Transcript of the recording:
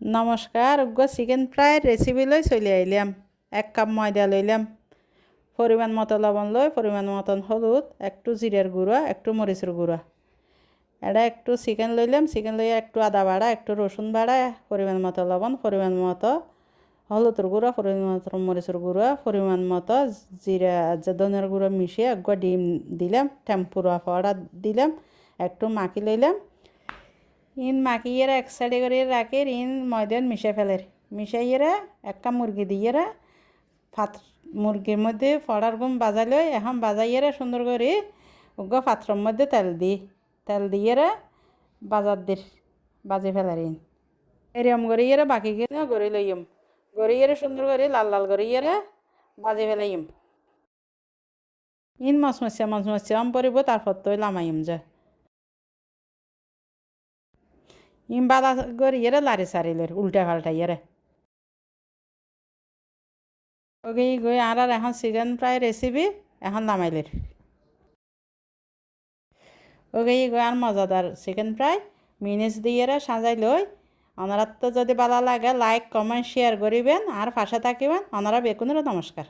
নমস্কার, chicken ফ্রাইয়ের recipe লই চলে আইলাম। 1 কাপ ময়দা লইলাম, পরিমাণ মতো লবণ লই, পরিমাণ মতন হলুদ, একটু জিরার গুঁড়া, একটু মরিচের গুঁড়া। এটা একটু চিকেন লইলাম, চিকেন লইয়া একটু আদা বাড়া, একটু রসুন বাড়া, পরিমাণ মতো লবণ, পরিমাণ মতো হলুদের গুঁড়া, পরিমাণ মতো মরিচের গুঁড়া, পরিমাণ মতো জিরা ধনিয়ার গুঁড়া মিশিয়ে একবার ডিম দিলাম, টেম্পুরা পাউডার দিলাম, একটু মাখি লইলাম। ইন মাখিয়ে এক সাইডে করে রাখে ইন ময়দান মিশে ফেলের মিশাইয়েরা একটা মুরগি দিয়ে মুরগির মধ্যে ফড়ার গুম বাজাইলে এখন বাজাইয়েরা সুন্দর করে ওগো পাত্রর মধ্যে তেল দিয়ে বাজে ফেলার ইন এরম করে বাকি কিনে গড়ি লইম, গড়িয়ে সুন্দর করে লাল লাল গড়িয়ে বাজে ফেলাইম। ইন মচমচা পরিব, তারপর তো লামাইম যা ইম বালা গড়িয়ে লারি সারিলের উল্টা পাল্টাইয়ে ওকে গই আর এখন চিকেন ফ্রাই রেসিপি এখন নামাইলের ওকে গই আর মজাদার চিকেন ফ্রাই মিনিস দিয়ে সাজাই লই। ওনারা তো যদি ভালো লাগে লাইক কমেন্ট শেয়ার করিবেন আর পাশে থাকিবেন। ওনারা বেকুনের নমস্কার।